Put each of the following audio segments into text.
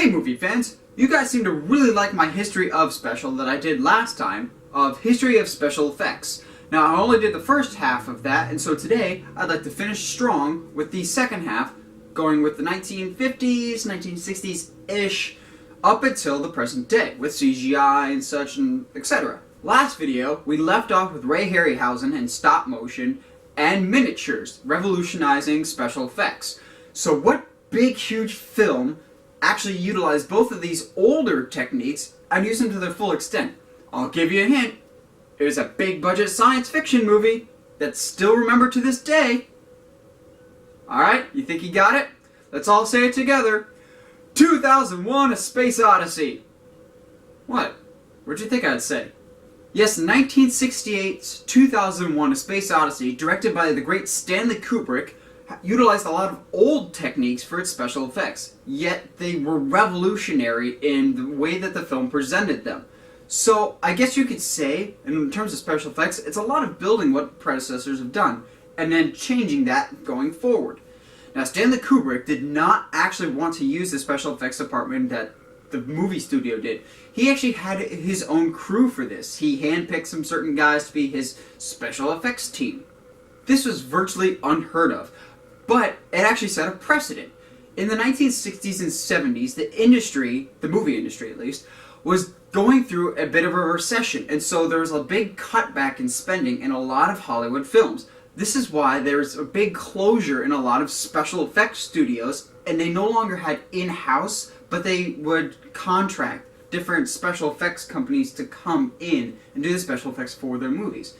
Hey movie fans, you guys seem to really like my History of special that I did last time, of History of Special Effects. Now I only did the first half of that, and so today I'd like to finish strong with the second half, going with the 1950s, 1960s-ish, up until the present day, with CGI and such and etc. Last video, we left off with Ray Harryhausen and stop motion and miniatures, revolutionizing special effects. So what big huge film actually utilized both of these older techniques and used them to their full extent? I'll give you a hint. It was a big budget science fiction movie that's still remembered to this day. Alright, you think you got it? Let's all say it together. 2001: A Space Odyssey. What? What'd you think I'd say? Yes, 1968's 2001: A Space Odyssey, directed by the great Stanley Kubrick, utilized a lot of old techniques for its special effects, yet they were revolutionary in the way that the film presented them. So I guess you could say, in terms of special effects, it's a lot of building what predecessors have done, and then changing that going forward. Now, Stanley Kubrick did not actually want to use the special effects department that the movie studio did. He actually had his own crew for this. He handpicked some certain guys to be his special effects team. This was virtually unheard of, but it actually set a precedent. In the 1960s and 70s, the industry, the movie industry at least, was going through a bit of a recession, and so there was a big cutback in spending in a lot of Hollywood films. This is why there's a big closure in a lot of special effects studios, and they no longer had in-house, but they would contract different special effects companies to come in and do the special effects for their movies.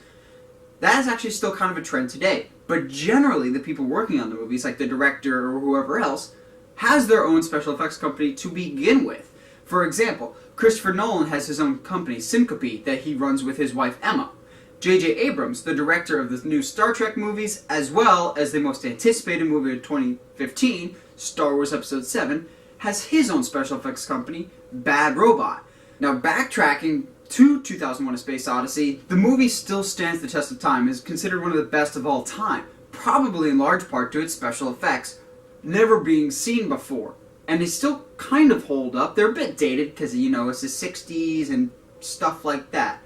That is actually still kind of a trend today, but generally the people working on the movies, like the director or whoever else, has their own special effects company to begin with. For example, Christopher Nolan has his own company, Syncope, that he runs with his wife Emma. J.J. Abrams, the director of the new Star Trek movies, as well as the most anticipated movie of 2015, Star Wars Episode 7, has his own special effects company, Bad Robot. Now, backtracking to 2001: A Space Odyssey, the movie still stands the test of time, is considered one of the best of all time, probably in large part to its special effects, never being seen before. And they still kind of hold up. They're a bit dated because, you know, it's the 60s and stuff like that.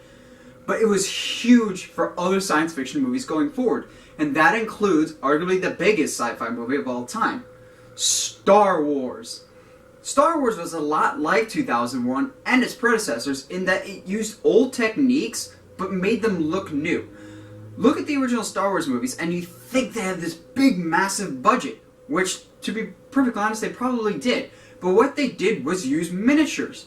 But it was huge for other science fiction movies going forward, and that includes arguably the biggest sci-fi movie of all time, Star Wars. Star Wars was a lot like 2001 and its predecessors in that it used old techniques but made them look new. Look at the original Star Wars movies and you think they have this big massive budget, which, to be perfectly honest, they probably did. But what they did was use miniatures.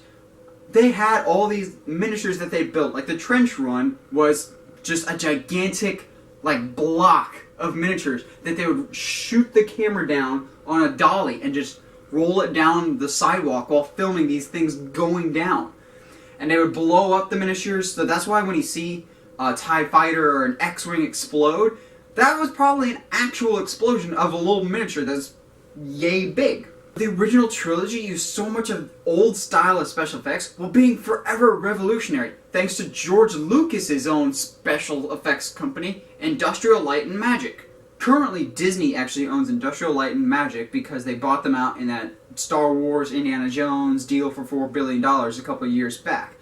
They had all these miniatures that they built. Like the trench run was just a gigantic block of miniatures that they would shoot the camera down on a dolly and just roll it down the sidewalk while filming these things going down. And they would blow up the miniatures, so that's why when you see a TIE fighter or an X-Wing explode, that was probably an actual explosion of a little miniature that's yay big. The original trilogy used so much of old style of special effects while being forever revolutionary, thanks to George Lucas's own special effects company, Industrial Light and Magic. Currently, Disney actually owns Industrial Light and Magic because they bought them out in that Star Wars, Indiana Jones deal for $4 billion a couple of years back.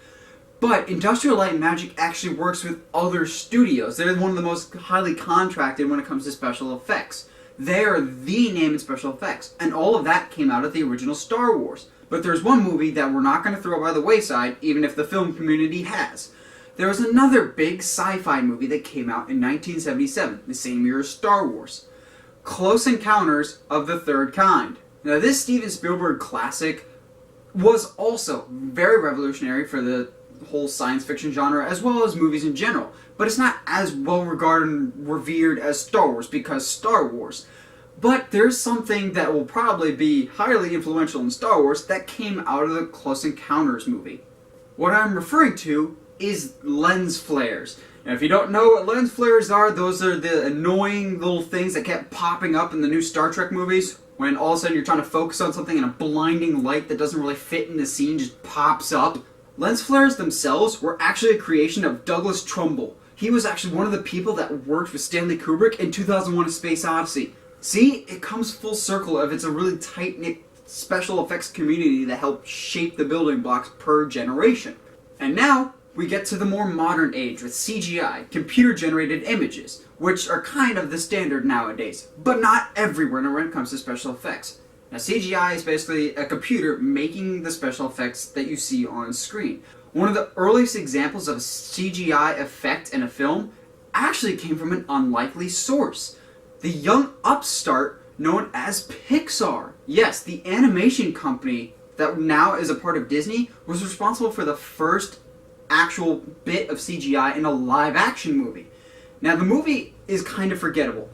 But Industrial Light and Magic actually works with other studios. They're one of the most highly contracted when it comes to special effects. They're the name in special effects, and all of that came out of the original Star Wars. But there's one movie that we're not going to throw by the wayside, even if the film community has. There was another big sci-fi movie that came out in 1977, the same year as Star Wars. Close Encounters of the Third Kind. Now, this Steven Spielberg classic was also very revolutionary for the whole science fiction genre, as well as movies in general. But it's not as well regarded and revered as Star Wars, because Star Wars. But there's something that will probably be highly influential in Star Wars that came out of the Close Encounters movie. What I'm referring to is lens flares. Now, if you don't know what lens flares are, those are the annoying little things that kept popping up in the new Star Trek movies, when all of a sudden you're trying to focus on something and a blinding light that doesn't really fit in the scene just pops up. Lens flares themselves were actually a creation of Douglas Trumbull. He was actually one of the people that worked with Stanley Kubrick in 2001: A Space Odyssey. See, it comes full circle if it's a really tight-knit special effects community that helped shape the building blocks per generation. And now, we get to the more modern age with CGI, computer-generated images, which are kind of the standard nowadays, but not everywhere when it comes to special effects. Now, CGI is basically a computer making the special effects that you see on screen. One of the earliest examples of a CGI effect in a film actually came from an unlikely source. The young upstart known as Pixar. Yes, the animation company that now is a part of Disney was responsible for the first actual bit of CGI in a live-action movie. Now, the movie is kind of forgettable.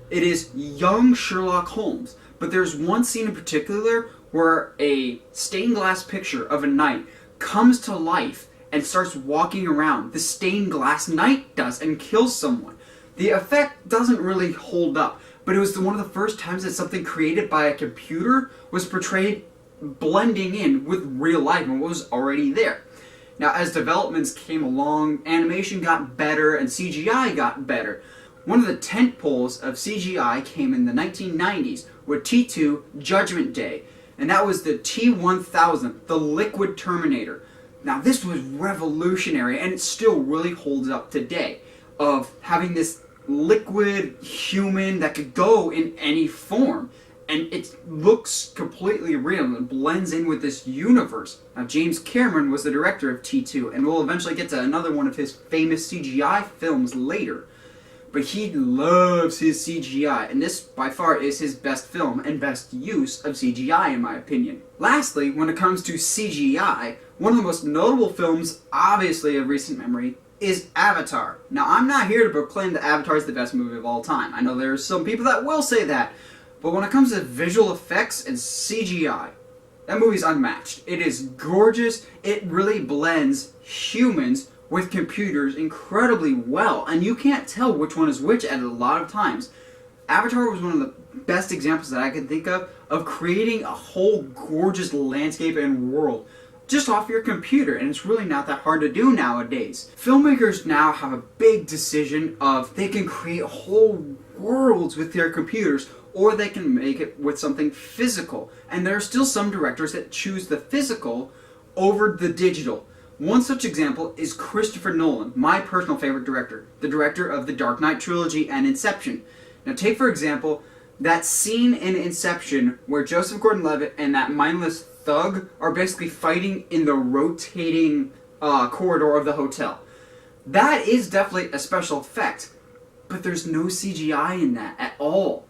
It is young Sherlock Holmes, but there's one scene in particular where a stained glass picture of a knight comes to life and starts walking around. The stained glass knight does and kills someone. The effect doesn't really hold up, but it was one of the first times that something created by a computer was portrayed blending in with real life and what was already there. Now, as developments came along, animation got better and CGI got better. One of the tent poles of CGI came in the 1990s with T2 Judgment Day, and that was the T-1000, the Liquid Terminator. Now, this was revolutionary, and it still really holds up today, of having this liquid human that could go in any form. And it looks completely real and blends in with this universe. Now, James Cameron was the director of T2, and we'll eventually get to another one of his famous CGI films later. But he loves his CGI, and this by far is his best film and best use of CGI in my opinion. Lastly, when it comes to CGI, one of the most notable films, obviously of recent memory, is Avatar. Now, I'm not here to proclaim that Avatar is the best movie of all time. I know there are some people that will say that. But when it comes to visual effects and CGI, that movie's unmatched. It is gorgeous. It really blends humans with computers incredibly well. And you can't tell which one is which at a lot of times. Avatar was one of the best examples that I can think of creating a whole gorgeous landscape and world just off your computer. And it's really not that hard to do nowadays. Filmmakers now have a big decision of they can create whole worlds with their computers, or they can make it with something physical. And there are still some directors that choose the physical over the digital. One such example is Christopher Nolan, my personal favorite director, the director of the Dark Knight trilogy and Inception. Now take for example that scene in Inception where Joseph Gordon-Levitt and that mindless thug are basically fighting in the rotating corridor of the hotel. That is definitely a special effect, but there's no CGI in that at all.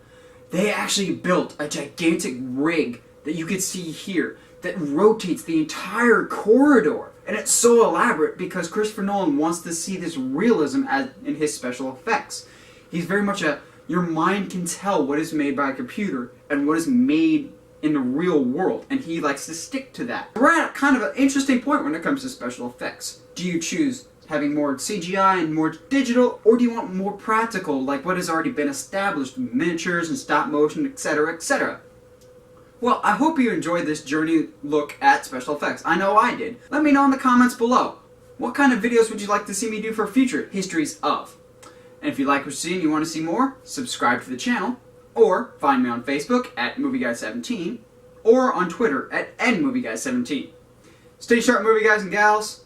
They actually built a gigantic rig that you could see here that rotates the entire corridor. And it's so elaborate because Christopher Nolan wants to see this realism in his special effects. He's very much your mind can tell what is made by a computer and what is made in the real world, and he likes to stick to that. We're at kind of an interesting point when it comes to special effects. Do you choose having more CGI and more digital, or do you want more practical, like what has already been established, miniatures and stop motion, etc., etc.? Well, I hope you enjoyed this journey look at special effects. I know I did. Let me know in the comments below. What kind of videos would you like to see me do for future histories of? And if you like what you see and you want to see more, subscribe to the channel, or find me on Facebook at MovieGuy17, or on Twitter at NMovieGuy17. Stay sharp, movie guys and gals.